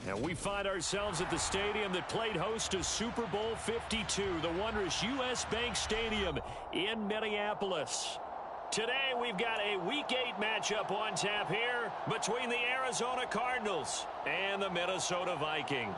And we find ourselves at the stadium that played host to Super Bowl 52, the wondrous U.S. Bank Stadium in Minneapolis. Today we've got a Week 8 matchup on tap here between the Arizona Cardinals and the Minnesota Vikings.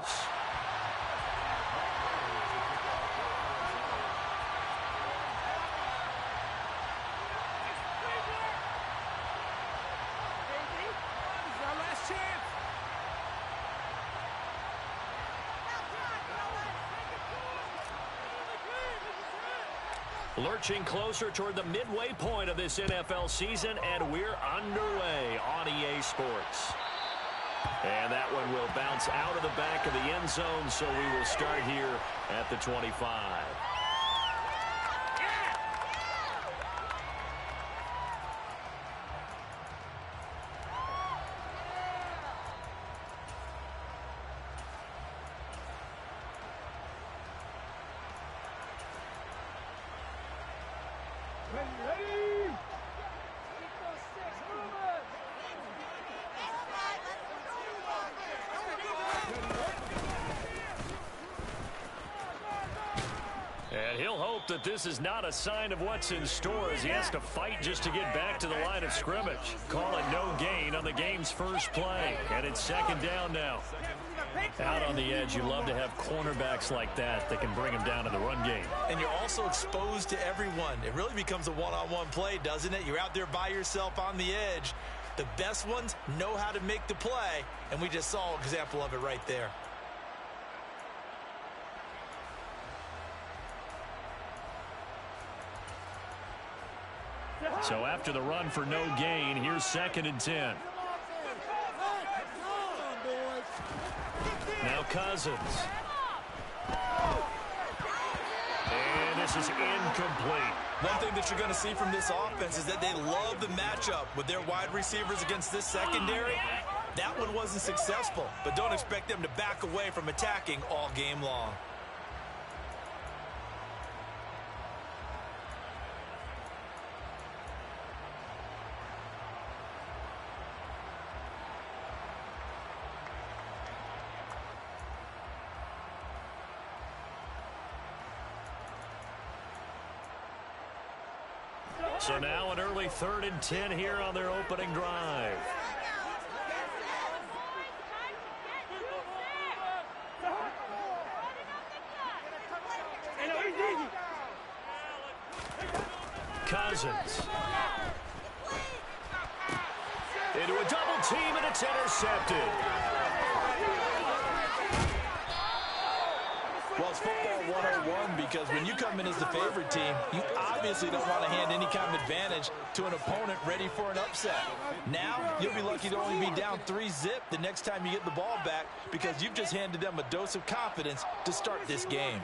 Lurching closer toward the midway point of this NFL season, and we're underway on EA Sports. And that one will bounce out of the back of the end zone, so we will start here at the 25. And he'll hope that this is not a sign of what's in store as he has to fight just to get back to the line of scrimmage. Call it no gain on the game's first play. And it's second down now. Out on the edge, you love to have cornerbacks like that can bring them down to the run game. And you're also exposed to everyone. It really becomes a one-on-one play, doesn't it? You're out there by yourself on the edge. The best ones know how to make the play, and we just saw an example of it right there. So after the run for no gain, here's 2nd and 10. Now Cousins. And this is incomplete. One thing that you're going to see from this offense is that they love the matchup with their wide receivers against this secondary. That one wasn't successful, but don't expect them to back away from attacking all game long. So now an early 3rd and 10 here on their opening drive. Cousins. Into a double team, and it's intercepted. Well, it's football 101 because when you come in as the favorite team, you obviously don't want to hand any kind of advantage to an opponent ready for an upset. Now, you'll be lucky to only be down 3-zip the next time you get the ball back because you've just handed them a dose of confidence to start this game.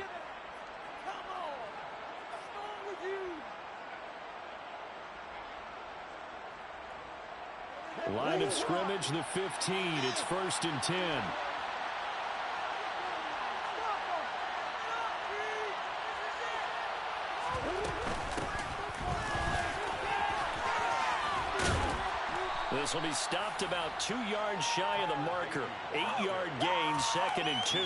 Line of scrimmage, the 15. It's 1st and 10. This will be stopped about 2 yards shy of the marker. 8-yard gain, 2nd and 2.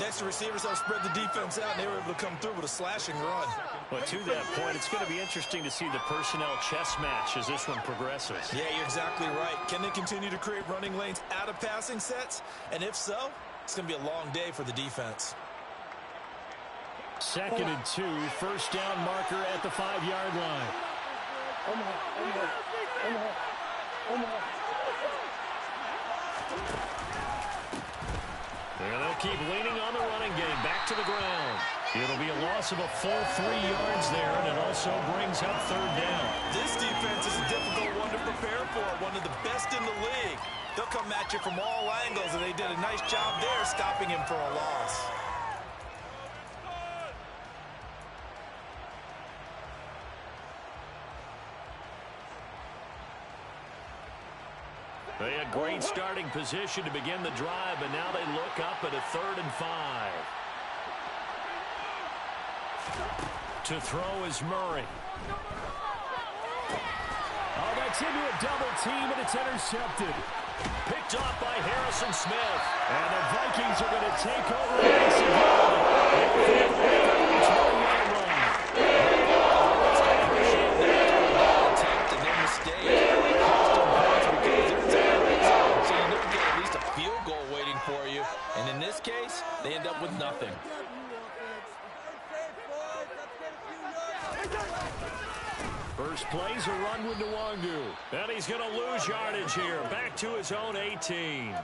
Next, the receivers have spread the defense out, and they were able to come through with a slashing run. But to that point, it's going to be interesting to see the personnel chess match as this one progresses. Yeah, you're exactly right. Can they continue to create running lanes out of passing sets? And if so, it's going to be a long day for the defense. 2nd and 2, 1st down marker at the 5-yard line. And they'll keep leaning on the running game. Back to the ground. It'll be a loss of a full 3 yards there, and it also brings up 3rd down. This defense is a difficult one to prepare for, one of the best in the league. They'll come at you from all angles, and they did a nice job there stopping him for a loss. They had great starting position to begin the drive, but now they look up at a 3rd and 5. To throw is Murray. Oh, that's into a double team, and it's intercepted. Picked off by Harrison Smith. And the Vikings are going to take over once again. They're on the 20-yard line. Attempt and their mistake cost them points because they're inside. So you never get at least a field goal waiting for you. And in this case, they end up with nothing. First play's a run with Nwangu. And he's going to lose yardage here. Back to his own 18.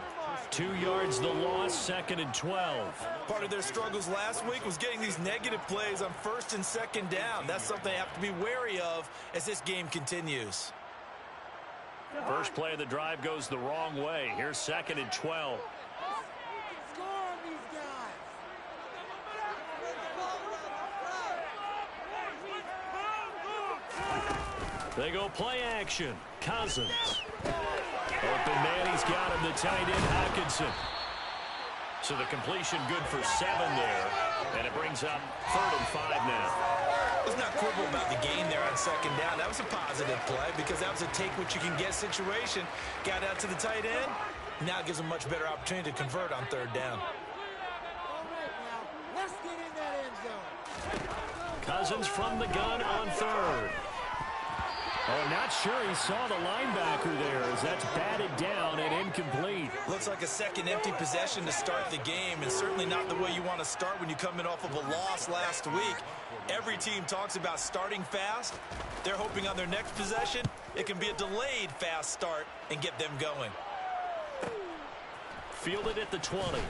2 yards the loss, 2nd and 12. Part of their struggles last week was getting these negative plays on 1st and 2nd down. That's something they have to be wary of as this game continues. First play of the drive goes the wrong way. Here's 2nd and 12. They go play action. Cousins. Open man, he's got him. The tight end, Hockenson. So the completion good for 7 there. And it brings up 3rd and 5 now. Let's not quibble about the gain there on 2nd down. That was a positive play because that was a take-what-you-can-get situation. Got out to the tight end. Now it gives them a much better opportunity to convert on 3rd down. Let's get in that end zone. Cousins from the gun on 3rd. Oh, not sure he saw the linebacker there as that's batted down and incomplete. Looks like a second empty possession to start the game, and certainly not the way you want to start when you come in off of a loss last week. Every team talks about starting fast. They're hoping on their next possession it can be a delayed fast start and get them going. Fielded at the 20.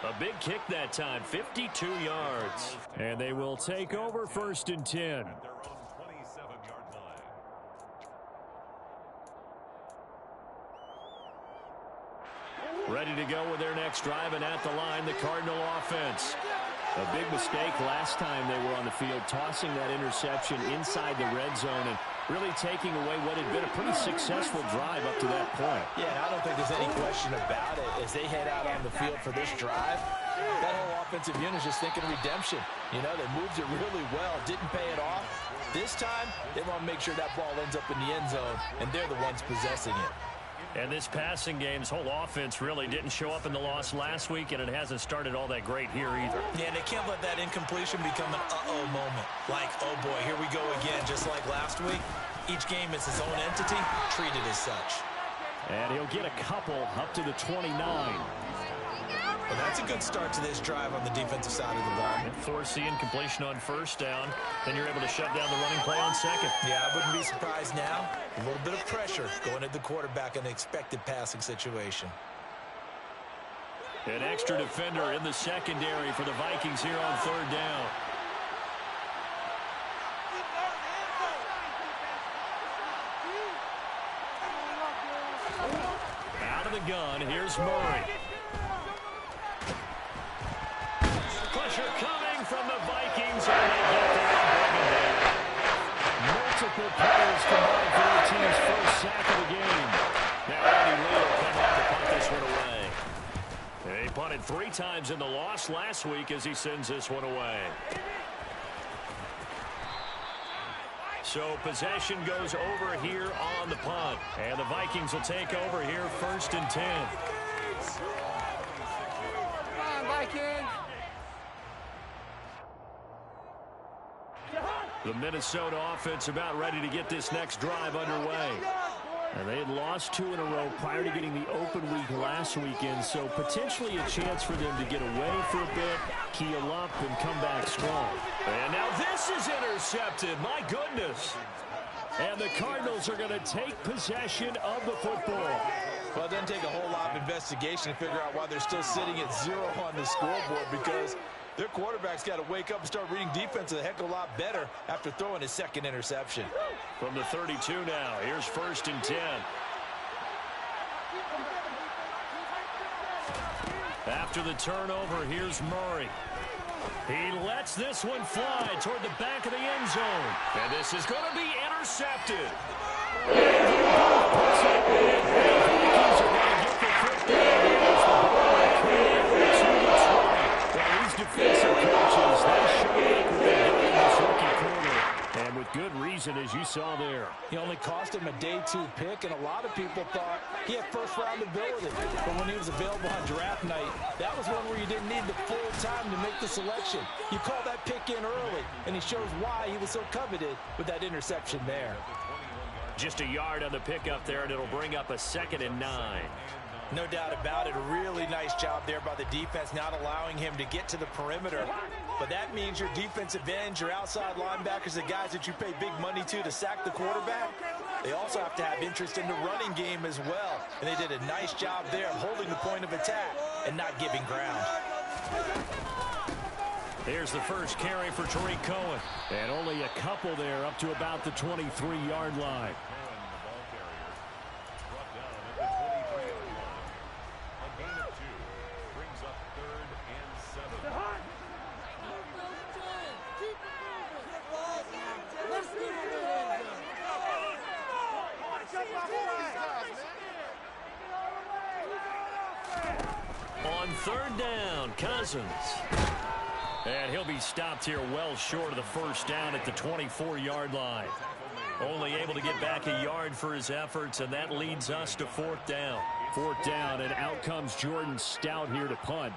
A big kick that time, 52 yards. And they will take over 1st and 10. Ready to go with their next drive, and at the line, the Cardinal offense. A big mistake last time they were on the field, tossing that interception inside the red zone and really taking away what had been a pretty successful drive up to that point. Yeah, I don't think there's any question about it. As they head out on the field for this drive, that whole offensive unit is just thinking redemption. You know, they moved it really well, didn't pay it off. This time, they want to make sure that ball ends up in the end zone, and they're the ones possessing it. And this passing game's whole offense really didn't show up in the loss last week, and it hasn't started all that great here either. Yeah, and they can't let that incompletion become an uh-oh moment. Like, oh boy, here we go again, just like last week. Each game is its own entity, treated as such. And he'll get a couple up to the 29. Well, that's a good start to this drive on the defensive side of the ball. And force the incompletion on 1st down. Then you're able to shut down the running play on 2nd. Yeah, I wouldn't be surprised now. A little bit of pressure going at the quarterback in an expected passing situation. An extra defender in the secondary for the Vikings here on 3rd down. Out of the gun, here's Murray. Pressure coming from the Vikings, and they get there and bring it down. Multiple players combined for their team's first sack of the game. Now Andy Lee will come out to punt this one away. He punted 3 times in the loss last week as he sends this one away. So possession goes over here on the punt. And the Vikings will take over here 1st and 10. Come on, Vikings. The Minnesota offense about ready to get this next drive underway. And they had lost 2 in a row prior to getting the open week last weekend, so potentially a chance for them to get away for a bit, keel up, and come back strong. And now this is intercepted. My goodness. And the Cardinals are going to take possession of the football. Well, it doesn't take a whole lot of investigation to figure out why they're still sitting at 0 on the scoreboard, because their quarterback's got to wake up and start reading defense a heck of a lot better after throwing his 2nd interception. From the 32 now, here's 1st and 10. After the turnover, here's Murray. He lets this one fly toward the back of the end zone. And this is going to be intercepted. Defensive coaches, they show up with this rookie corner. And with good reason, as you saw there. He only cost him a day 2 pick, and a lot of people thought he had first-round ability. But when he was available on draft night, that was one where you didn't need the full time to make the selection. You call that pick in early, and he shows why he was so coveted with that interception there. Just a yard on the pickup there, and it'll bring up a 2nd and 9. No doubt about it. A really nice job there by the defense, not allowing him to get to the perimeter. But that means your defensive ends, your outside linebackers, the guys that you pay big money to sack the quarterback, they also have to have interest in the running game as well. And they did a nice job there of holding the point of attack and not giving ground. Here's the first carry for Tariq Cohen. And only a couple there up to about the 23-yard line. On 3rd down, Cousins. And he'll be stopped here well short of the first down at the 24-yard line. Only able to get back a yard for his efforts, and that leads us to 4th down. 4th down, and out comes Jordan Stout here to punt.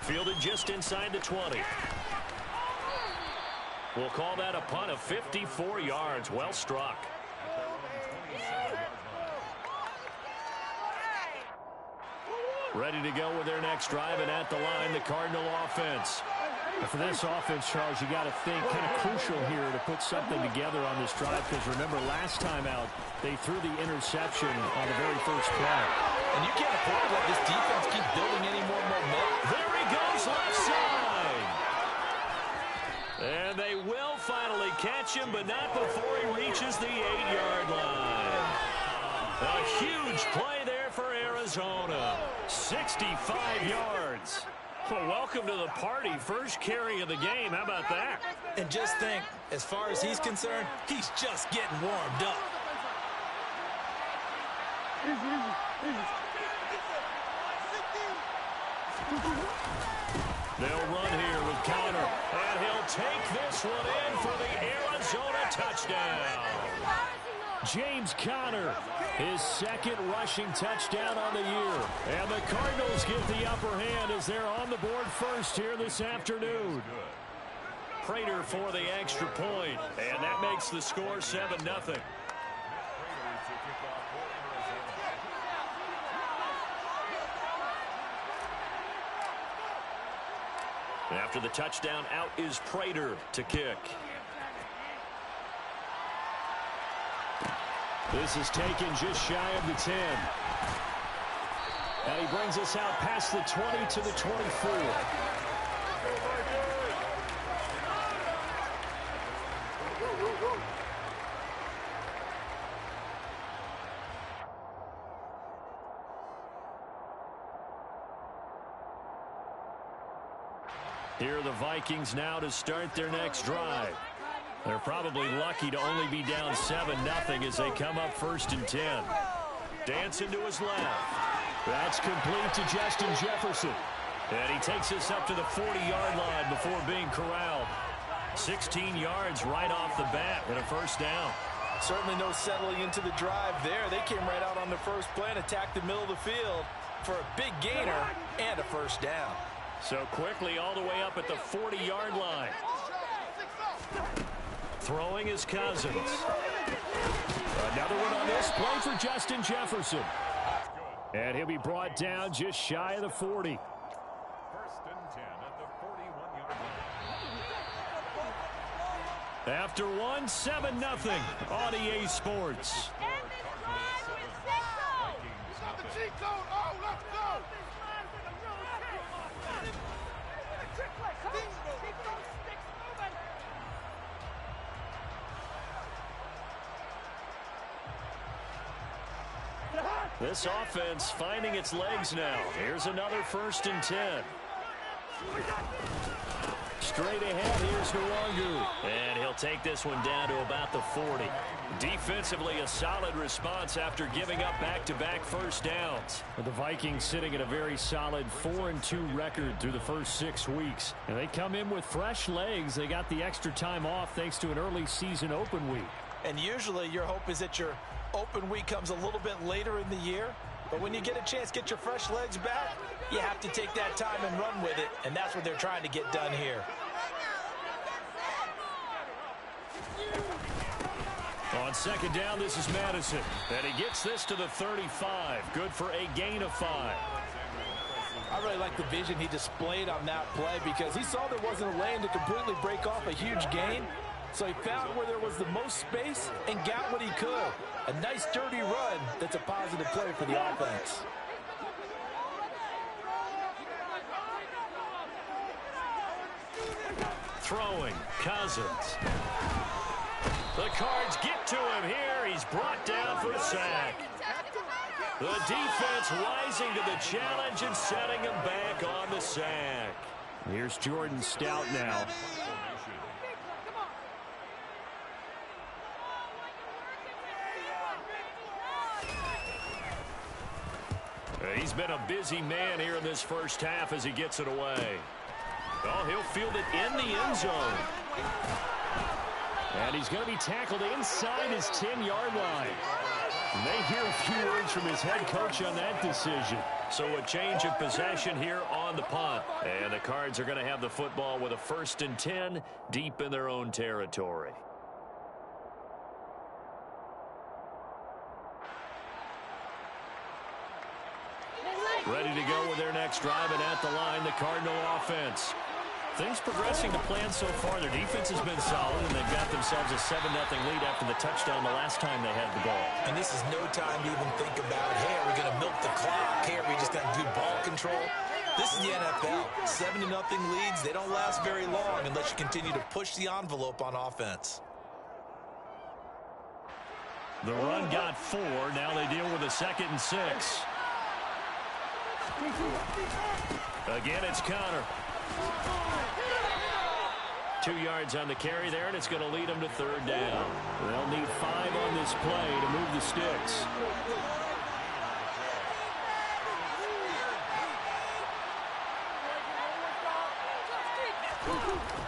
Fielded just inside the 20. We'll call that a punt of 54 yards. Well struck. Ready to go with their next drive, and at the line, the Cardinal offense. And for this offense, Charles, you got to think kind of crucial here to put something together on this drive, because remember last time out, they threw the interception on the very first play. And you can't afford to let this defense keep building any more momentum. There he goes, left side. And they will finally catch him, but not before he reaches the 8-yard line. A huge play there for Arizona. 65 yards. Well, welcome to the party. First carry of the game. How about that? And just think, as far as he's concerned, he's just getting warmed up. They'll run here with Connor, and he'll take this one in for the Arizona touchdown. James Conner, his 2nd rushing touchdown on the year. And the Cardinals get the upper hand as they're on the board first here this afternoon. Prater for the extra point, and that makes the score 7-0. After the touchdown, out is Prater to kick. This is taken just shy of the 10. And he brings us out past the 20 to the 24. Here are the Vikings now to start their next drive. They're probably lucky to only be down 7-0 as they come up 1st and 10. Dancing to his left. That's complete to Justin Jefferson. And he takes us up to the 40-yard line before being corralled. 16 yards right off the bat and a first down. Certainly no settling into the drive there. They came right out on the first play and attacked the middle of the field for a big gainer and a first down. So quickly all the way up at the 40-yard line. Throwing is Cousins. Another one on this play for Justin Jefferson. And he'll be brought down just shy of the 40. 1st and 10 at the 41-yard line. After 7-0 on EA Sports. This offense finding its legs now. Here's another 1st and 10. Straight ahead, here's Nwangu. And he'll take this one down to about the 40. Defensively, a solid response after giving up back-to-back first downs. The Vikings sitting at a very solid 4-2 record through the first 6 weeks. And they come in with fresh legs. They got the extra time off thanks to an early season open week. And usually your hope is that your open week comes a little bit later in the year. But when you get a chance to get your fresh legs back, you have to take that time and run with it. And that's what they're trying to get done here. On second down, this is Madison. And he gets this to the 35. Good for a gain of 5. I really like the vision he displayed on that play because he saw there wasn't a lane to completely break off a huge gain. So he found where there was the most space and got what he could. A nice dirty run that's a positive play for the offense. Throwing, Cousins. The Cards get to him here. He's brought down for a sack. The defense rising to the challenge and setting him back on the sack. Here's Jordan Stout now. He's been a busy man here in this first half as he gets it away. Oh, he'll field it in the end zone. And he's going to be tackled inside his 10-yard line. And they hear a few words from his head coach on that decision. So a change of possession here on the punt. And the Cards are going to have the football with a 1st and 10 deep in their own territory. Ready to go with their next drive, and at the line, the Cardinal offense. Things progressing to plan so far. Their defense has been solid, and they've got themselves a 7-0 lead after the touchdown the last time they had the ball. And this is no time to even think about, hey, are we going to milk the clock? Hey, are we just going to do ball control? This is the NFL. 7-0 leads, they don't last very long unless you continue to push the envelope on offense. The run got 4. Now they deal with a 2nd and 6. Again, it's Connor. 2 yards on the carry there, and it's going to lead them to 3rd down. They'll need 5 on this play to move the sticks.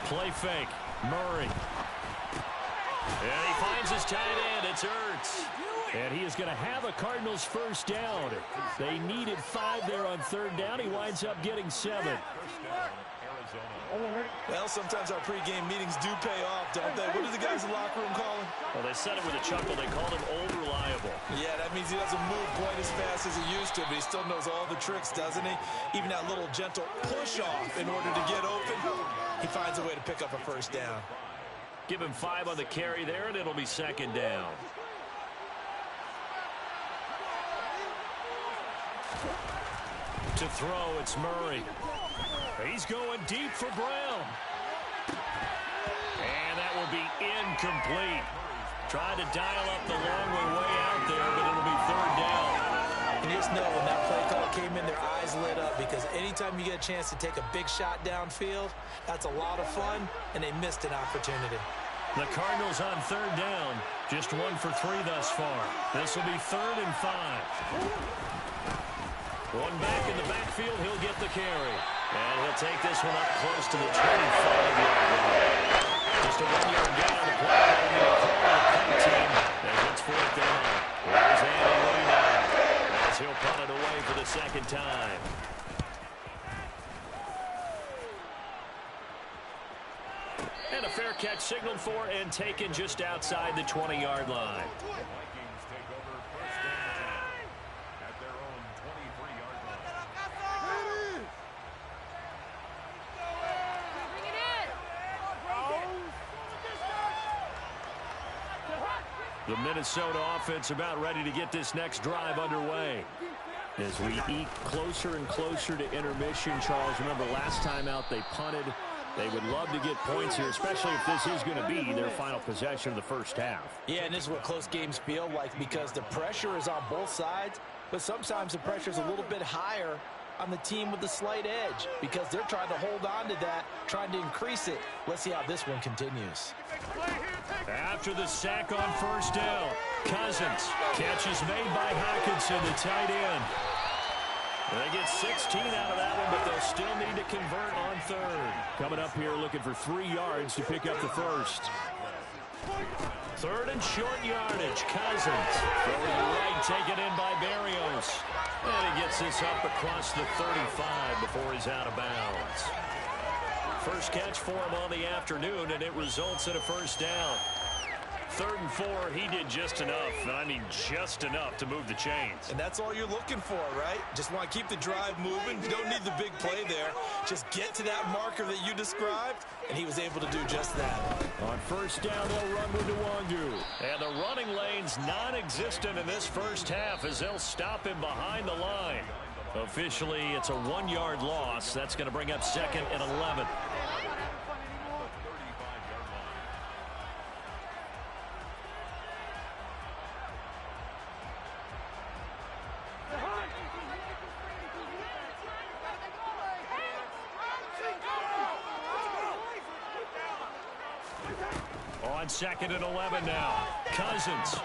Play fake. Murray. And he finds his tight end. It's Ertz. And he is going to have a Cardinals 1st down. They needed 5 there on 3rd down. He winds up getting 7. Well, sometimes our pregame meetings do pay off, don't they? What do the guys in the locker room call him? Well, they said it with a chuckle. They called him old reliable. Yeah, that means he doesn't move quite as fast as he used to, but he still knows all the tricks, doesn't he? Even that little gentle push-off in order to get open, he finds a way to pick up a 1st down. Give him 5 on the carry there, and it'll be 2nd down. To throw, it's Murray. He's going deep for Brown. And that will be incomplete. Tried to dial up the long way out there, but it'll be 3rd down. And just know when that play call came in, their eyes lit up because anytime you get a chance to take a big shot downfield, that's a lot of fun, and they missed an opportunity. The Cardinals on 3rd down, just 1 for 3 thus far. This will be 3rd and 5. One back in the backfield, he'll get the carry. And he'll take this one up close to the 25-yard line. Just a 1-yard gain on the play. The team as it's 4th down. Here's Andy Lee now as he'll punt it away for the 2nd time. And a fair catch signaled for and taken just outside the 20-yard line. Vikings take over 1st and 10 at their own 23-yard line. The Minnesota offense about ready to get this next drive underway. As we eke closer and closer to intermission, Charles, remember last time out they punted. They would love to get points here, especially if this is going to be their final possession of the first half. Yeah, and this is what close games feel like because the pressure is on both sides, but sometimes the pressure is a little bit higher on the team with the slight edge because they're trying to hold on to that, trying to increase it. Let's see how this one continues. After the sack on first down, Cousins. Catch is made by Hockenson, the tight end. They get 16 out of that one, but they'll still need to convert on third. Coming up here looking for 3 yards to pick up the first. Third and short yardage. Cousins. Throwing to the right, taken in by Berrios. And he gets this up across the 35 before he's out of bounds. First catch for him on the afternoon, and it results in a first down. 3rd and 4, he did just enough, and I mean just enough to move the chains. And that's all you're looking for, right? Just want to keep the drive moving. You don't need the big play there. Just get to that marker that you described, and he was able to do just that. On first down, they'll run with Nwangu. And the running lane's non-existent in this first half as they'll stop him behind the line. Officially, it's a 1-yard loss. That's going to bring up 2nd and 11. On 2nd and 11 now. Cousins.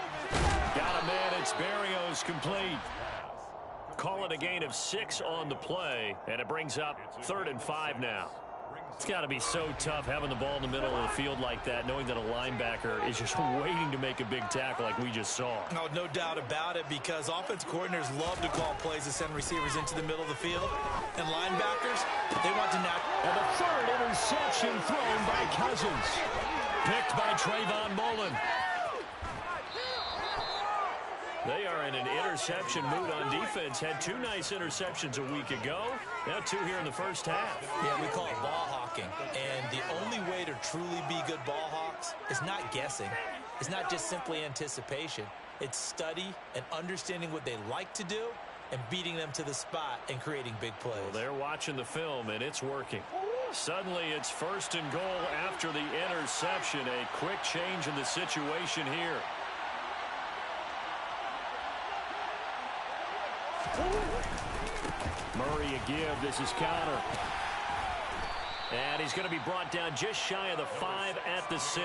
Got a man. It's Berrios complete. Call it a gain of 6 on the play, and it brings up 3rd and 5 now. It's got to be so tough having the ball in the middle of the field like that, knowing that a linebacker is just waiting to make a big tackle like we just saw. Oh, no doubt about it, because offense coordinators love to call plays to send receivers into the middle of the field. And linebackers, they want to knock. And the 3rd interception thrown by Cousins. Picked by Trayvon Mullen. They are in an interception mood on defense. Had 2 nice interceptions a week ago. Now 2 here in the first half. Yeah, we call it ball hawking. And the only way to truly be good ball hawks is not guessing. It's not just simply anticipation. It's study and understanding what they like to do and beating them to the spot and creating big plays. Well, they're watching the film, and it's working. Suddenly, it's 1st and goal after the interception. A quick change in the situation here. Murray a give. This is counter. And he's going to be brought down just shy of the 5 at the 6.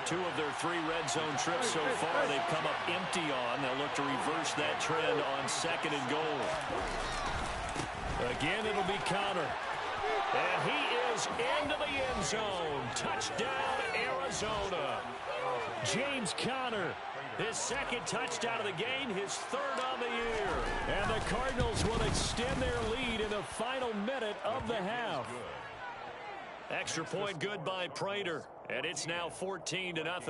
2 of their 3 red zone trips so far they've come up empty on. They'll look to reverse that trend on 2nd and goal. Again, it'll be counter. And he is into the end zone. Touchdown, Arizona. James Conner, his 2nd touchdown of the game, his 3rd on the year. And the Cardinals will extend their lead in the final minute of the half. Extra point good by Prater. And it's now 14-0. Matt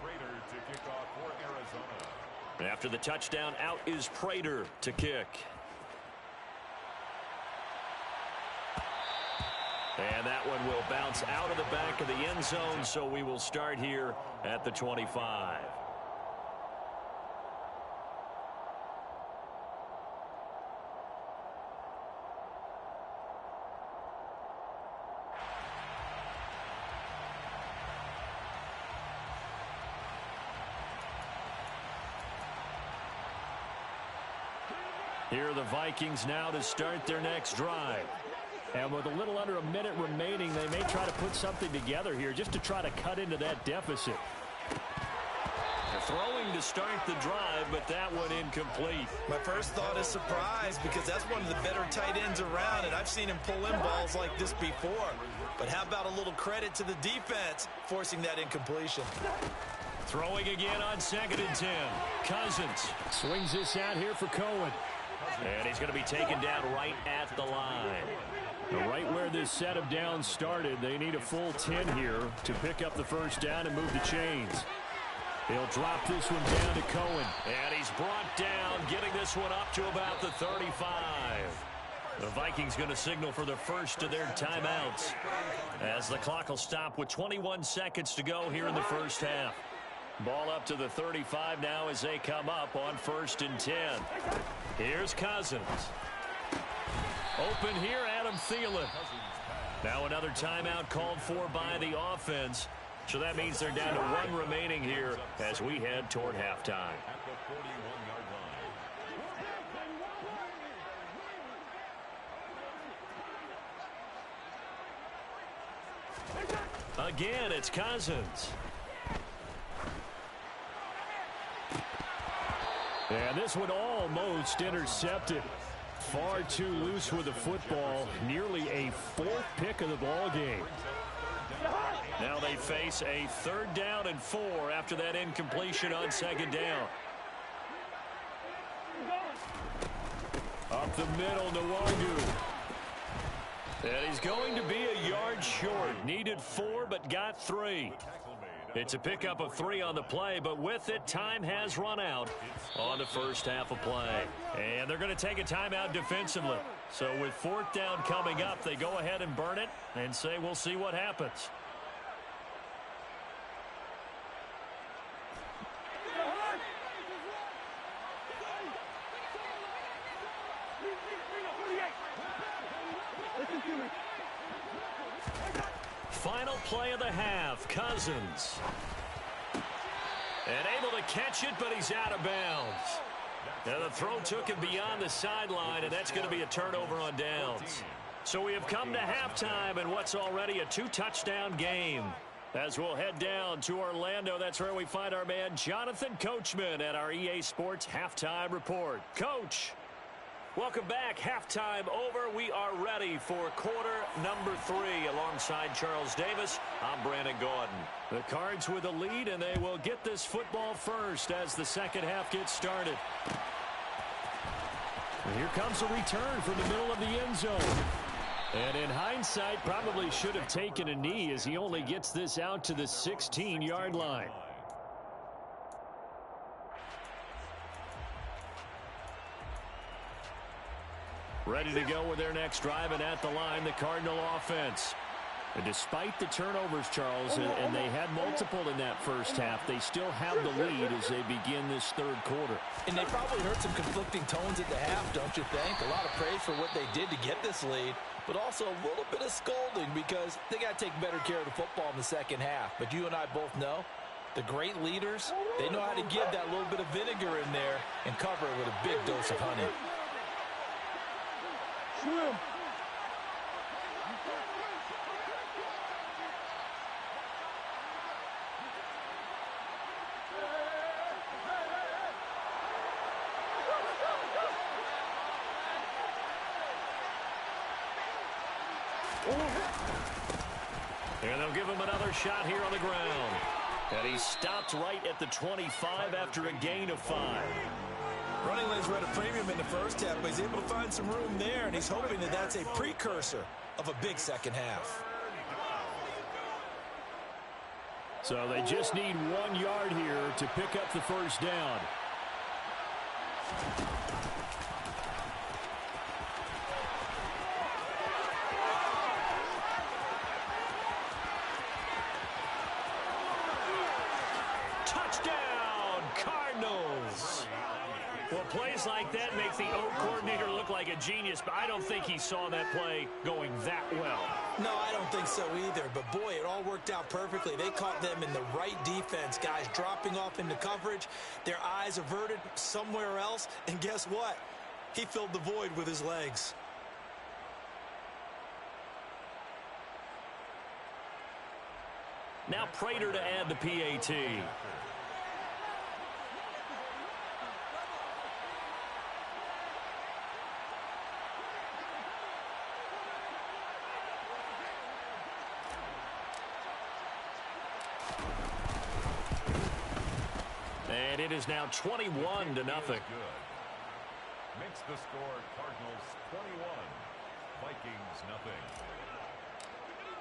Prater to kick off for Arizona. After the touchdown, out is Prater to kick. And that one will bounce out of the back of the end zone, so we will start here at the 25. Here are the Vikings now to start their next drive. And with a little under a minute remaining, they may try to put something together here just to try to cut into that deficit. They're throwing to start the drive, but that one incomplete. My first thought is surprise, because that's one of the better tight ends around, and I've seen him pull in balls like this before. But how about a little credit to the defense forcing that incompletion? Throwing again on 2nd and 10. Cousins swings this out here for Cohen. And he's going to be taken down right at the line. Right where this set of downs started, they need a full 10 here to pick up the first down and move the chains. He'll drop this one down to Cohen. And he's brought down, getting this one up to about the 35. The Vikings going to signal for the first of their timeouts, as the clock will stop with 21 seconds to go here in the first half. Ball up to the 35 now as they come up on 1st and 10. Here's Cousins. Open here, Adam Thielen. Now another timeout called for by the offense. So that means they're down to 1 remaining here as we head toward halftime. At the 41-yard line. Again, it's Cousins. And this one almost intercepted. Far too loose with the football. Nearly a fourth pick of the ball game. Now they face a 3rd down and 4 after that incompletion on 2nd down. Up the middle, Nwangu. And he's going to be a yard short. Needed 4, but got 3. It's a pickup of 3 on the play, but with it, time has run out on the first half of play. And they're going to take a timeout defensively. So with 4th down coming up, they go ahead and burn it and say we'll see what happens. Final play of the half, Cousins. And able to catch it, but he's out of bounds. Now the throw took him beyond the sideline, and that's going to be a turnover on downs. So we have come to halftime in what's already a 2-touchdown game. As we'll head down to Orlando, that's where we find our man Jonathan Coachman at our EA Sports Halftime Report. Coach, welcome back. Halftime over. We are ready for quarter number 3. Alongside Charles Davis, I'm Brandon Gordon. The Cards with a lead, and they will get this football first as the second half gets started. And here comes a return from the middle of the end zone. And in hindsight, probably should have taken a knee as he only gets this out to the 16-yard line. Ready to go with their next drive, and at the line, the Cardinal offense. And despite the turnovers, Charles, and they had multiple in that first half, they still have the lead as they begin this 3rd quarter. And they probably heard some conflicting tones at the half, don't you think? A lot of praise for what they did to get this lead, but also a little bit of scolding because they got to take better care of the football in the second half. But you and I both know the great leaders, they know how to give that little bit of vinegar in there and cover it with a big dose of honey. And they'll give him another shot here on the ground. And he stopped right at the 25 after a gain of 5. Running lanes were at a premium in the first half, but he's able to find some room there, and he's hoping that that's a precursor of a big second half. So they just need 1 yard here to pick up the first down. Touchdown, Cardinals. Well, plays like that make the O coordinator look like a genius, but I don't think he saw that play going that well. No, I don't think so either. But, boy, it all worked out perfectly. They caught them in the right defense. Guys dropping off into coverage, their eyes averted somewhere else. And guess what? He filled the void with his legs. Now Prater to add the PAT. And it is now 21-0. Makes the score Cardinals 21, Vikings nothing.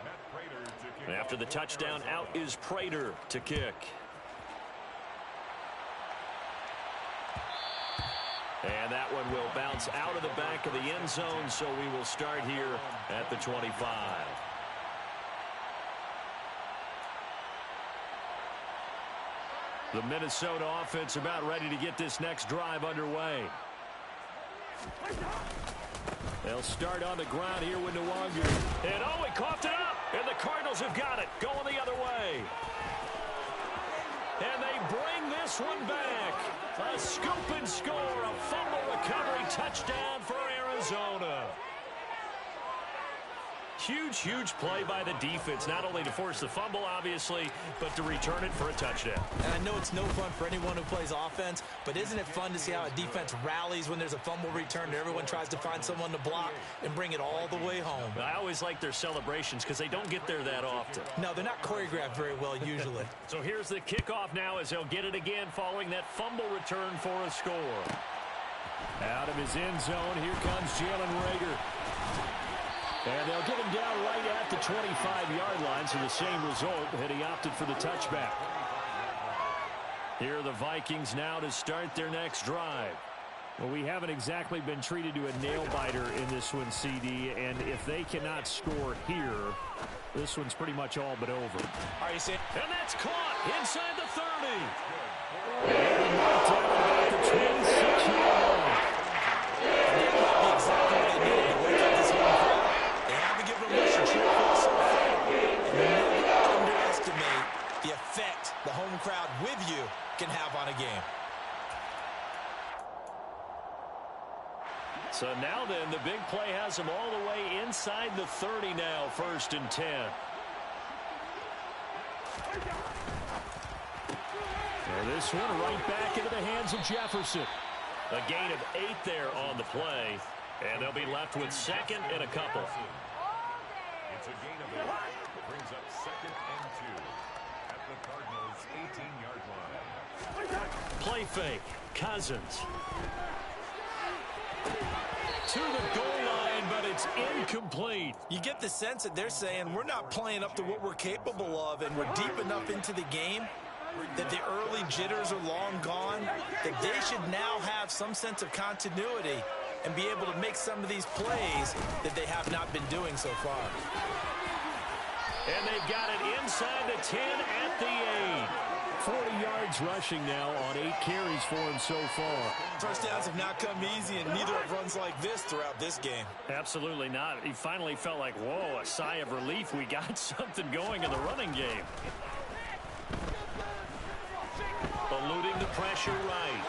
Matt Prater to kick. After the touchdown, out is Prater to kick. And that one will bounce out of the back of the end zone, so we will start here at the 25. The Minnesota offense about ready to get this next drive underway. They'll start on the ground here with Nwangu. And oh, he coughed it up. And the Cardinals have got it. Going the other way. And they bring this one back. A scoop and score. A fumble recovery touchdown for Arizona. Huge, huge play by the defense, not only to force the fumble, obviously, but to return it for a touchdown. And I know it's no fun for anyone who plays offense, but isn't it fun to see how a defense rallies when there's a fumble return and everyone tries to find someone to block and bring it all the way home? I always like their celebrations because they don't get there that often. No, they're not choreographed very well usually. So here's the kickoff now as they'll get it again following that fumble return for a score. Out of his end zone, here comes Jalen Reagor. And they'll get him down right at the 25-yard line, so the same result had he opted for the touchback. Here are the Vikings now to start their next drive. Well, we haven't exactly been treated to a nail-biter in this one, CD, and if they cannot score here, this one's pretty much all but over. Are you seeing? And that's caught inside the 30. And knocked out about the 26-yard line. That might be exactly what they needed to wake up this home crowd. They haven't given them much to cheer for so far. And never underestimate the effect the home crowd with you can have on a game. So now then, the big play has them all the way inside the 30 now, 1st and 10. And this one right back into the hands of Jefferson. A gain of 8 there on the play, and they'll be left with 2nd and a couple. It's a gain of 8. Brings up 2nd and 2 at the Cardinals' 18-yard line. Play fake. Cousins. To the goal line, but it's incomplete. You get the sense that they're saying we're not playing up to what we're capable of, and we're deep enough into the game that the early jitters are long gone, that they should now have some sense of continuity and be able to make some of these plays that they have not been doing so far. And they've got it inside the 10 at the 8. 40 yards rushing now on 8 carries for him so far. First downs have not come easy, and neither have runs like this throughout this game. Absolutely not. He finally felt like, whoa, a sigh of relief. We got something going in the running game. Eluding the pressure right.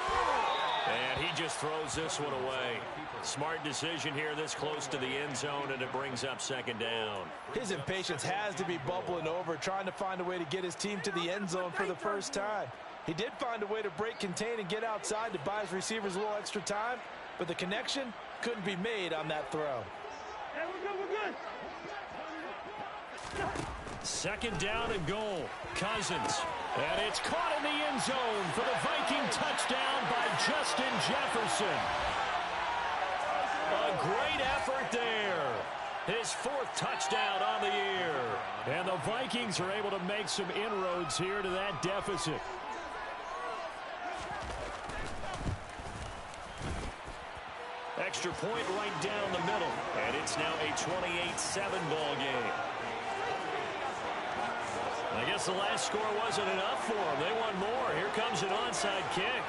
And he just throws this one away. Smart decision here this close to the end zone, and it brings up 2nd down. His impatience has to be bubbling over, trying to find a way to get his team to the end zone for the first time. He did find a way to break contain and get outside to buy his receivers a little extra time, but the connection couldn't be made on that throw. Hey, we're good. 2nd down and goal. Cousins. And it's caught in the end zone for the Viking touchdown by Justin Jefferson. A great effort there. His 4th touchdown on the year. And the Vikings are able to make some inroads here to that deficit. Extra point right down the middle. And it's now a 28-7 ball game. I guess the last score wasn't enough for them. They want more. Here comes an onside kick.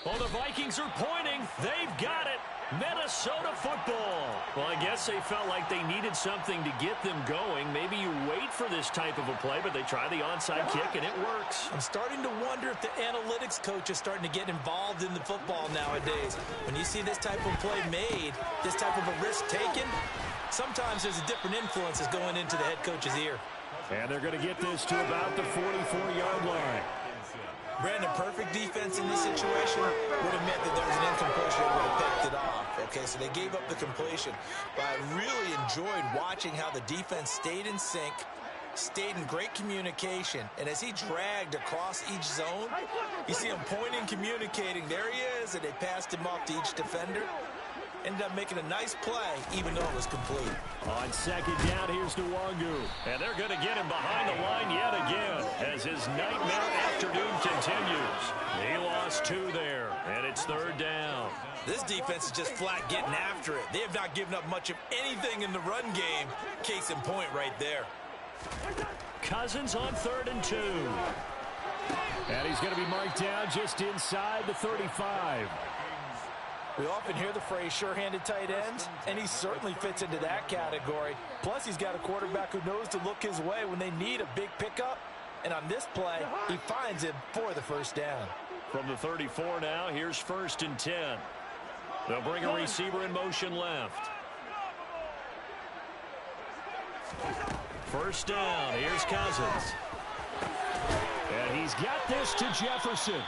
Well, the Vikings are pointing. They've got it. Minnesota football. Well, I guess they felt like they needed something to get them going. Maybe you wait for this type of a play, but they try the onside kick, and it works. I'm starting to wonder if the analytics coach is starting to get involved in the football nowadays. When you see this type of play made, this type of a risk taken, sometimes there's a different influences going into the head coach's ear. And they're going to get this to about the 44-yard line. Brandon, perfect defense in this situation would have meant that there was an incompletion that would have picked it off. Okay, so they gave up the completion. But I really enjoyed watching how the defense stayed in sync, stayed in great communication. And as he dragged across each zone, you see him pointing, communicating. There he is, and they passed him off to each defender. Ended up making a nice play, even though it was complete. On 2nd down, here's Nwangu. And they're going to get him behind the line yet again as his nightmare afternoon continues. He lost 2 there, and it's 3rd down. This defense is just flat getting after it. They have not given up much of anything in the run game. Case in point right there. Cousins on 3rd and 2. And he's going to be marked down just inside the 35. We often hear the phrase sure-handed tight ends, and he certainly fits into that category. Plus, he's got a quarterback who knows to look his way when they need a big pickup. And on this play, he finds him for the 1st down. From the 34 now, here's 1st and 10. They'll bring a receiver in motion left. First down. Here's Cousins. And he's got this to Jefferson.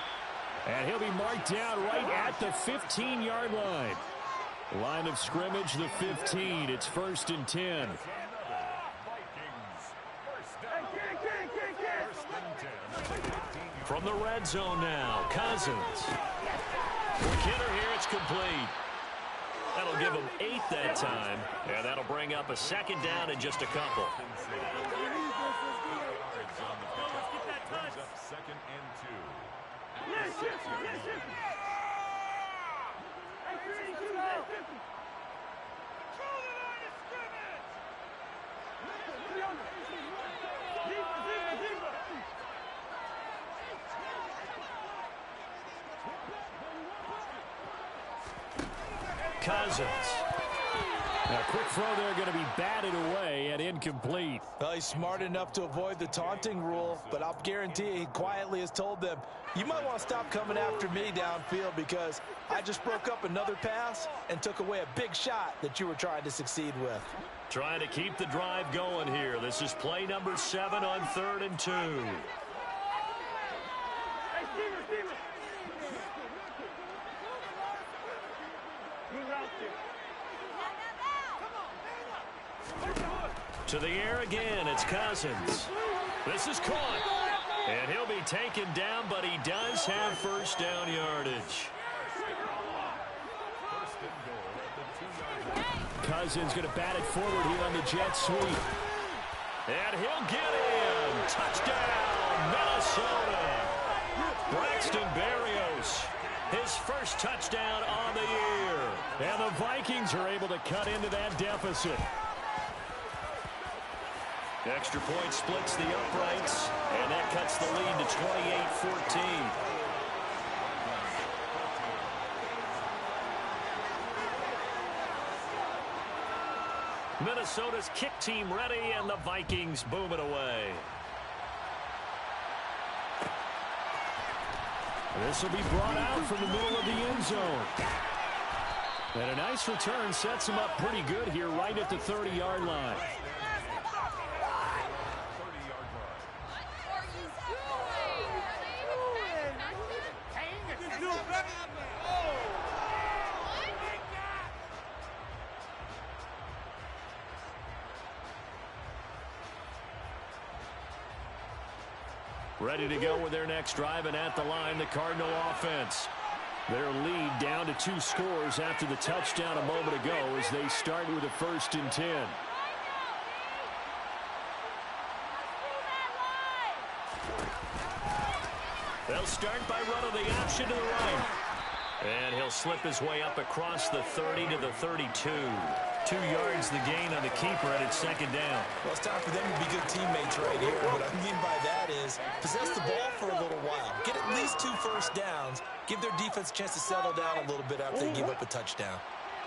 And he'll be marked down right at the 15-yard line. Line of scrimmage, the 15. It's 1st and 10. From the red zone now, Cousins. For Kidder here, it's complete. That'll give him 8 that time, and that'll bring up a 2nd down in just a couple. Cousins. Now, quick throw there, going to be batted away and incomplete. Well, he's smart enough to avoid the taunting rule, but I'll guarantee he quietly has told them, you might want to stop coming after me downfield because I just broke up another pass and took away a big shot that you were trying to succeed with. Trying to keep the drive going here. This is play number 7 on 3rd and 2. To the air again, it's Cousins. This is caught. And he'll be taken down, but he does have first down yardage. Cousins going to bat it forward here on the jet sweep. And he'll get in. Touchdown, Minnesota. Braxton Berrios, his first touchdown on the year. And the Vikings are able to cut into that deficit. Extra point splits the uprights, and that cuts the lead to 28-14. Minnesota's kick team ready, and the Vikings boom it away. This will be brought out from the middle of the end zone. And a nice return sets him up pretty good here right at the 30-yard line. Ready to go with their next drive, and at the line, the Cardinal offense. Their lead down to 2 scores after the touchdown a moment ago as they start with a 1st and 10. They'll start by running the option to the right. And he'll slip his way up across the 30 to the 32. 2 yards the gain on the keeper, and it's 2nd down. Well, it's time for them to be good teammates right here. What I mean by that is possess the ball for a little while. Get at least 2 first downs. Give their defense a chance to settle down a little bit after they give up a touchdown.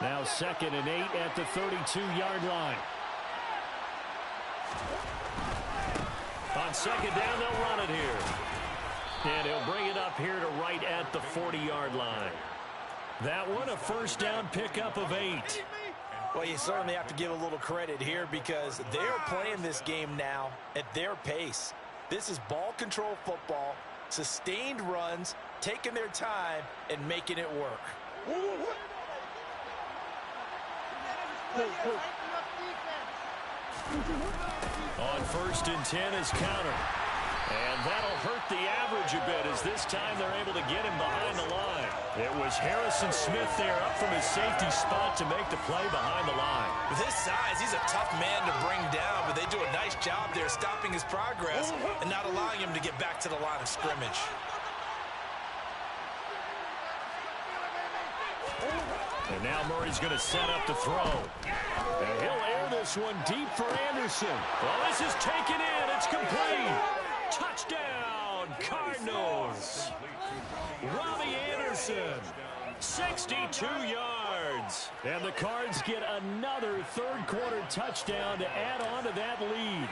Now 2nd and 8 at the 32-yard line. On 2nd down, they'll run it here. And he'll bring it up here to right at the 40-yard line. That one a first down pickup of 8. Well, you certainly have to give a little credit here because they're playing this game now at their pace. This is ball control football, sustained runs, taking their time, and making it work. On 1st and 10 is counter. And that'll hurt the average a bit as this time they're able to get him behind the line. It was Harrison Smith there up from his safety spot to make the play behind the line. With his size, he's a tough man to bring down, but they do a nice job there stopping his progress and not allowing him to get back to the line of scrimmage. And now Murray's going to set up the throw. And he'll air this one deep for Anderson. Well, this is taken in. It's complete. Touchdown, Cardinals. Robbie Anderson, 62 yards. And the Cards get another 3rd quarter touchdown to add on to that lead.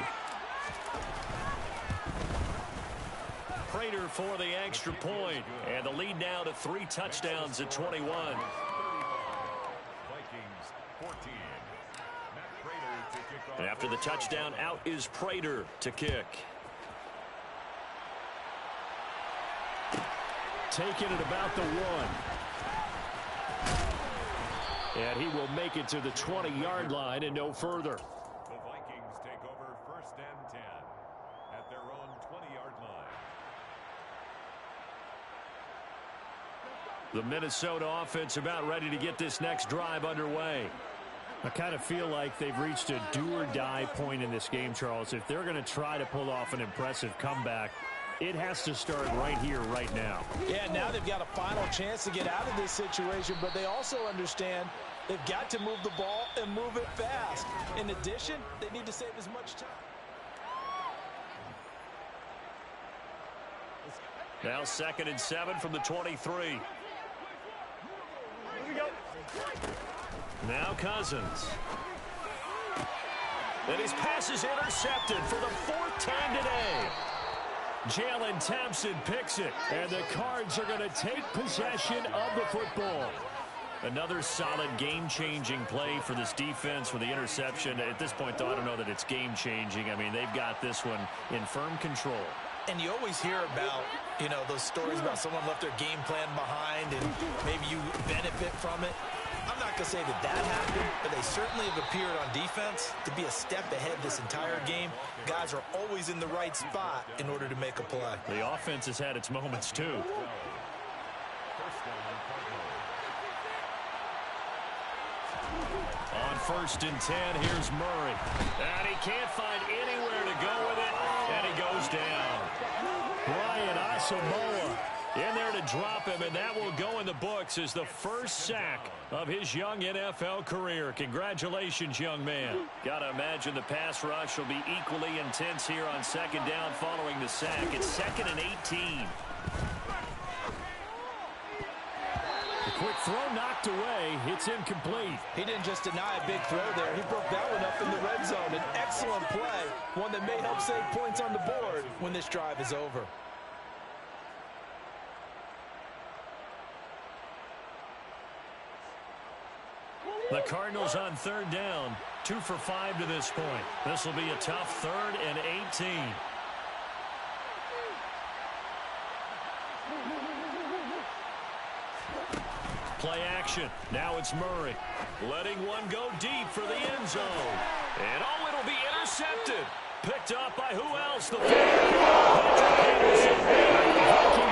Prater for the extra point. And the lead now to 3 touchdowns at 21. After the touchdown, out is Prater to kick. Taking it about the 1. And he will make it to the 20-yard line and no further. The Vikings take over 1st and 10 at their own 20-yard line. The Minnesota offense about ready to get this next drive underway. I kind of feel like they've reached a do-or-die point in this game, Charles. If they're going to try to pull off an impressive comeback, it has to start right here, right now. Yeah, now they've got a final chance to get out of this situation, but they also understand they've got to move the ball and move it fast. In addition, they need to save as much time. Now 2nd and 7 from the 23. Now Cousins. And his pass is intercepted for the 4th time today. Jalen Thompson picks it, and the Cards are going to take possession of the football. Another solid game-changing play for this defense for the interception. At this point, though, I don't know that it's game-changing. I mean, they've got this one in firm control. And you always hear about, those stories about someone left their game plan behind and maybe you benefit from it. I'm not going to say that happened, but they certainly have appeared on defense to be a step ahead this entire game. Guys are always in the right spot in order to make a play. The offense has had its moments, too. On 1st and 10, here's Murray. And he can't find anywhere to go with it, and he goes down. Brian Asamoah in there to drop him, and that will go in the books as the first sack of his young NFL career. Congratulations, young man. Got to imagine the pass rush will be equally intense here on 2nd down following the sack. It's 2nd and 18. The quick throw knocked away. It's incomplete. He didn't just deny a big throw there. He broke that one up in the red zone. An excellent play, one that may help save points on the board when this drive is over. The Cardinals on 3rd down, 2 for 5 to this point. This will be a tough 3rd and 18. Play action. Now it's Murray. Letting one go deep for the end zone. And it'll be intercepted. Picked up by who else? The Vikings are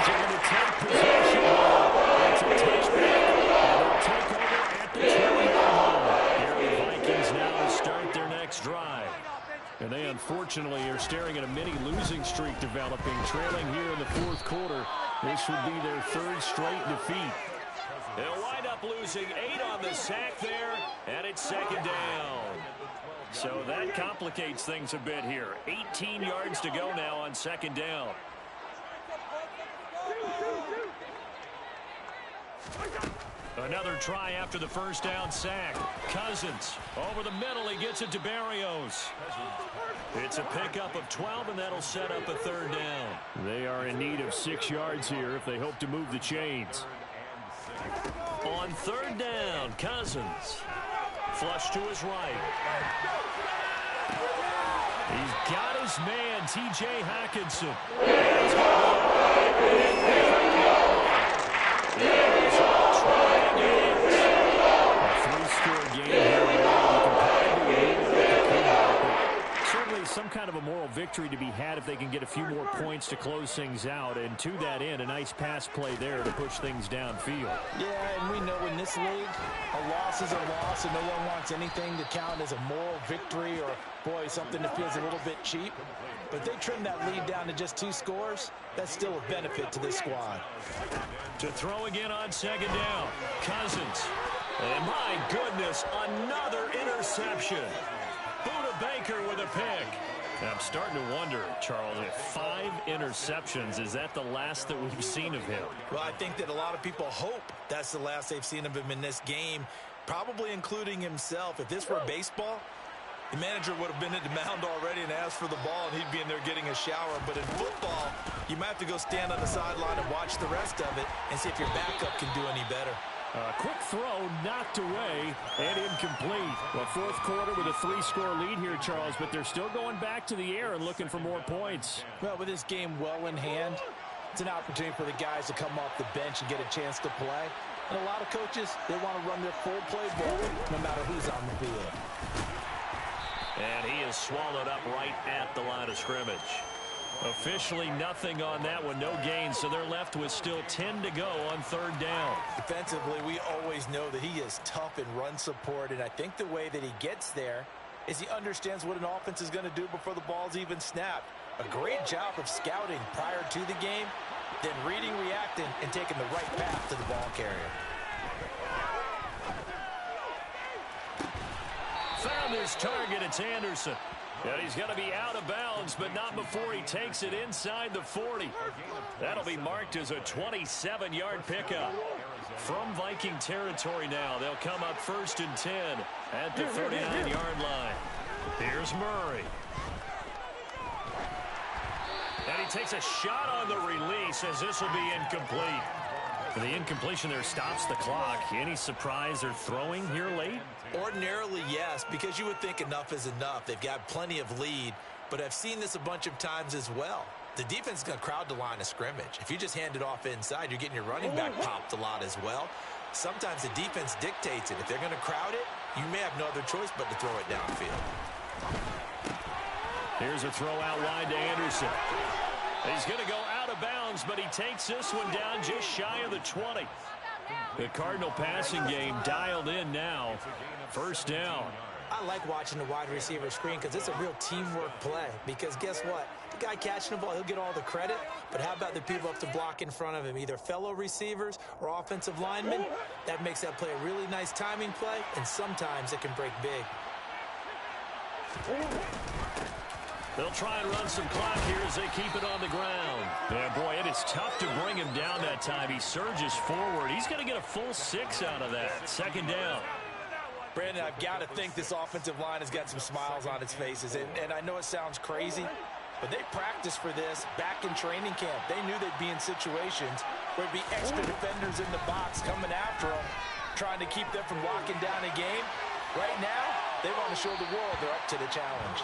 going to take possession. It's a touchback. They'll take over at the 20-yard line. Here the Vikings now start their next drive. And they unfortunately are staring at a mini losing streak developing, trailing here in the 4th quarter. This would be their 3rd straight defeat. They'll wind up losing 8 on the sack there, and it's 2nd down. So that complicates things a bit here. 18 yards to go now on 2nd down. Another try after the 1st down sack. Cousins over the middle. He gets it to Barrios. It's a pickup of 12, and that'll set up a 3rd down. They are in need of 6 yards here if they hope to move the chains. On 3rd down, Cousins. Flush to his right. He's got his man, T.J. Hockenson. A 3-score game here. Certainly some kind of a moral victory to be had if they can get a few more points to close things out. And to that end, a nice pass play there to push things downfield. Yeah, and we know in this league, a loss is a loss, and no one wants anything to count as a moral victory or, boy, something that feels a little bit cheap. But if they trim that lead down to just 2 scores, that's still a benefit to this squad. To throw again on 2nd down, Cousins. And my goodness, another interception. Buda Baker with a pick. And I'm starting to wonder, Charles, if 5 interceptions, is that the last that we've seen of him? Well, I think that a lot of people hope that's the last they've seen of him in this game, probably including himself. If this were baseball, the manager would have been at the mound already and asked for the ball, and he'd be in there getting a shower. But in football, you might have to go stand on the sideline and watch the rest of it and see if your backup can do any better. Quick throw, knocked away, and incomplete. Well, fourth quarter with a 3-score lead here, Charles, but they're still going back to the air and looking for more points. Well, with this game well in hand, it's an opportunity for the guys to come off the bench and get a chance to play. And a lot of coaches, they want to run their full playbook no matter who's on the field. And he is swallowed up right at the line of scrimmage. Officially nothing on that one, no gain, so they're left with still 10 to go on third down. Defensively, we always know that he is tough in run support, and I think the way that he gets there is he understands what an offense is going to do before the ball's even snapped. A great job of scouting prior to the game, then reading, reacting, and taking the right path to the ball carrier. Found his target, it's Anderson. And he's going to be out of bounds, but not before he takes it inside the 40. That'll be marked as a 27-yard pickup. From Viking territory now, they'll come up 1st and 10 at the 39-yard line. Here's Murray. And he takes a shot on the release as this will be incomplete. The incompletion there stops the clock. Any surprise they're throwing here late? Ordinarily, yes, because you would think enough is enough. They've got plenty of lead, but I've seen this a bunch of times as well. The defense is going to crowd the line of scrimmage. If you just hand it off inside, you're getting your running back popped a lot as well. Sometimes the defense dictates it. If they're going to crowd it, you may have no other choice but to throw it downfield. Here's a throw out wide to Anderson. He's going to go out of bounds, but he takes this one down just shy of the 20. The Cardinal passing game dialed in now. First down. I like watching the wide receiver screen because it's a real teamwork play. Because guess what? The guy catching the ball, he'll get all the credit. But how about the people up to block in front of him, either fellow receivers or offensive linemen? That makes that play a really nice timing play, and sometimes it can break big. They'll try and run some clock here as they keep it on the ground. Yeah, boy, it is tough to bring him down that time. He surges forward. He's going to get a full 6 out of that. Second down. Brandon, I've got to think this offensive line has got some smiles on its faces. And I know it sounds crazy, but they practiced for this back in training camp. They knew they'd be in situations where there'd be extra defenders in the box coming after them, trying to keep them from locking down a game. Right now, they want to show the world they're up to the challenge.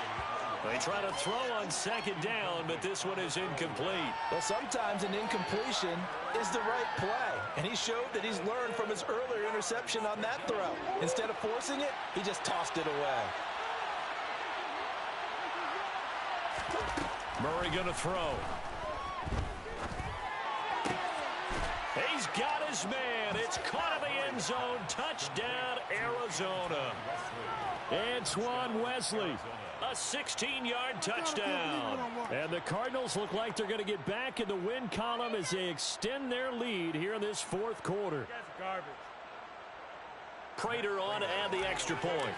They try to throw on second down, but this one is incomplete. Well, sometimes an incompletion is the right play, and he showed that he's learned from his earlier interception on that throw. Instead of forcing it, he just tossed it away. Murray going to throw. He's got his man. It's caught in the end zone. Touchdown, Arizona. Antoine Wesley. A 16-yard touchdown. And the Cardinals look like they're going to get back in the win column as they extend their lead here in this fourth quarter. Prater on to add the extra point.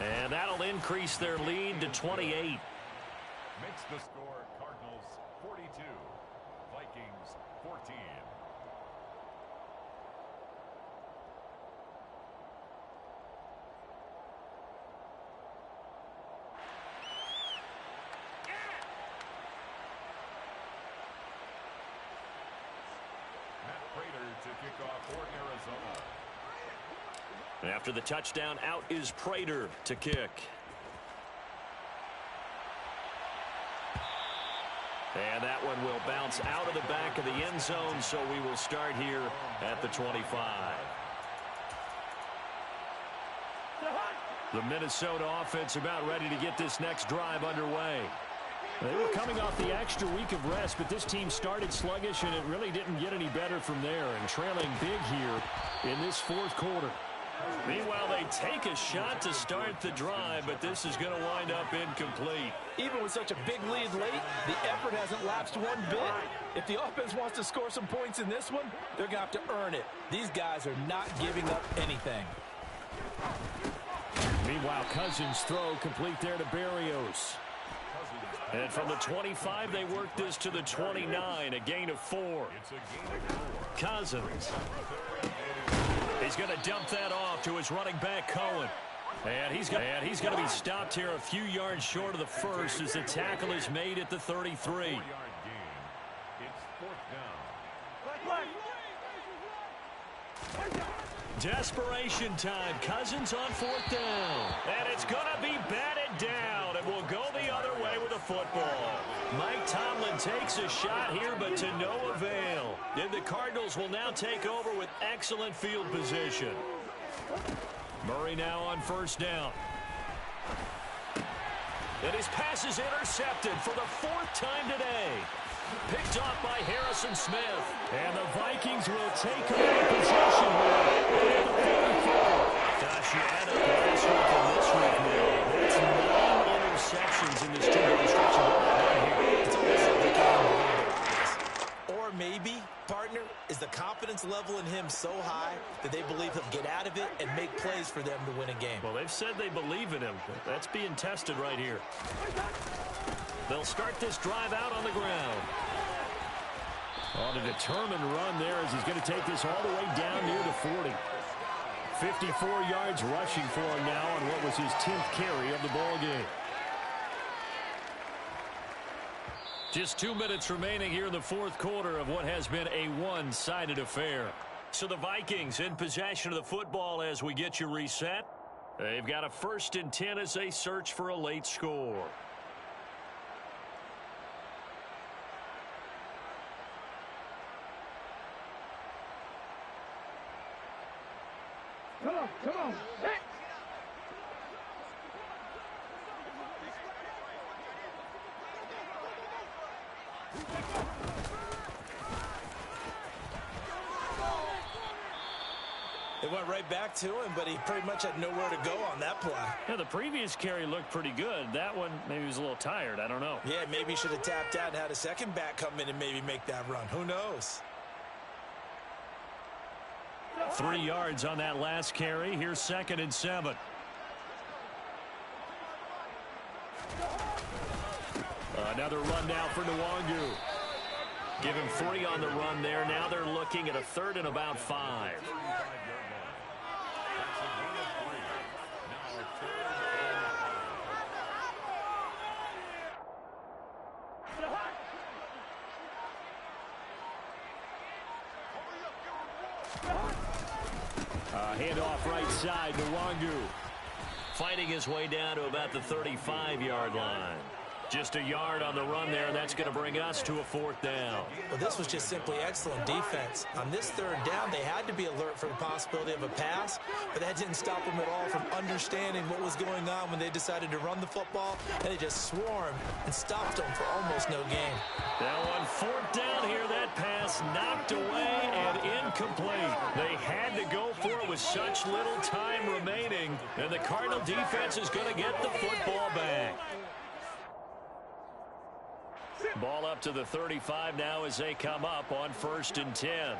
And that'll increase their lead to 28. Makes the score Cardinals 42, Vikings 14. To kick off for Arizona. After the touchdown, out is Prater to kick. And that one will bounce out of the back of the end zone, so we will start here at the 25. The Minnesota offense about ready to get this next drive underway. They were coming off the extra week of rest, but this team started sluggish, and it really didn't get any better from there, and trailing big here in this fourth quarter. Meanwhile, they take a shot to start the drive, but this is going to wind up incomplete. Even with such a big lead late, the effort hasn't lapsed one bit. If the offense wants to score some points in this one, they're going to have to earn it. These guys are not giving up anything. Meanwhile, Cousins' throw complete there to Berrios. And from the 25, they work this to the 29, a gain of 4. Cousins. He's going to dump that off to his running back, Cohen. And he's going to be stopped here a few yards short of the first as the tackle is made at the 33. desperation time. Cousins on 4th down. And it's going to be batted down, and we'll go the other way with the football. Mike Tomlin takes a shot here, but to no avail. And the Cardinals will now take over with excellent field position. Murray now on 1st down. And his pass is intercepted for the 4th time today. Picked off by Harrison Smith. And the Vikings will take over possession here. Gosh, you add up last week and this week now. That's 9 interceptions in this two-game stretch of what they've done here. It's almost like they can't believe it. Or maybe, partner, is the confidence level in him so high that they believe he'll get out of it and make plays for them to win a game. Well, they've said they believe in him. That's being tested right here. They'll start this drive out on the ground. On a determined run there as he's going to take this all the way down near the 40. 54 yards rushing for him now on what was his 10th carry of the ball game. Just 2 minutes remaining here in the 4th quarter of what has been a one-sided affair. So the Vikings in possession of the football as we get you reset. They've got a 1st and 10 as they search for a late score. Come on. Back. It went right back to him, but he pretty much had nowhere to go on that play. Yeah, the previous carry looked pretty good. That one, maybe he was a little tired. I don't know. Yeah, maybe he should have tapped out and had a second back come in and maybe make that run. Who knows? 3 yards on that last carry. Here's 2nd and 7. Another run now for Nwangu. Give him 3 on the run there. Now they're looking at a 3rd and about 5. Handoff right side to Nwangu. Fighting his way down to about the 35-yard line. Just a yard on the run there. That's going to bring us to a 4th down. Well, this was just simply excellent defense. On this 3rd down, they had to be alert for the possibility of a pass, but that didn't stop them at all from understanding what was going on when they decided to run the football, and they just swarmed and stopped them for almost no gain. Now on 4th down here, that pass knocked away and incomplete. They had to go for it with such little time remaining, and the Cardinal defense is going to get the football back. Ball up to the 35 now as they come up on 1st and 10.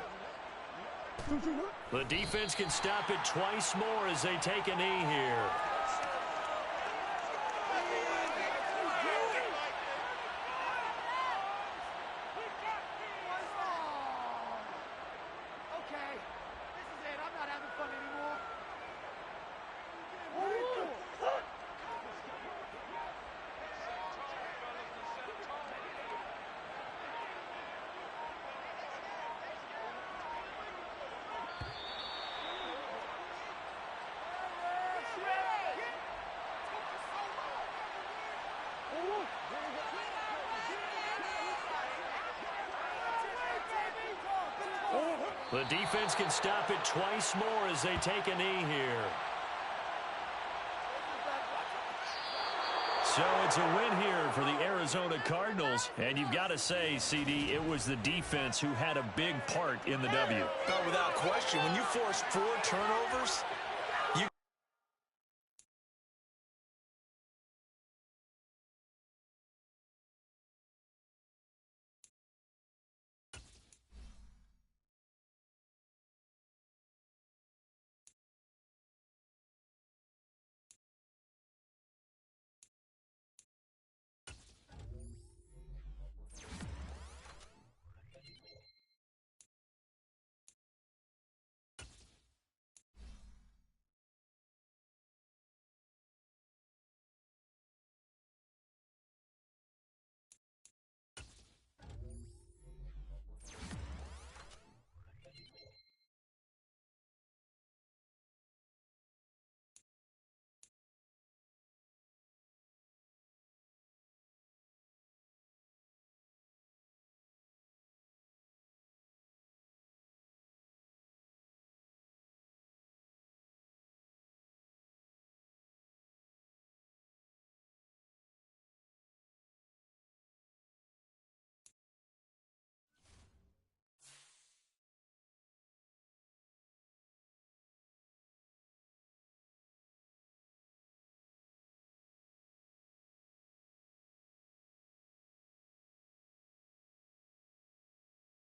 The defense can stop it twice more as they take a knee here. The defense can stop it twice more as they take a knee here. So it's a win here for the Arizona Cardinals. And you've got to say, CD, it was the defense who had a big part in the W. Oh, without question. When you force 4 turnovers,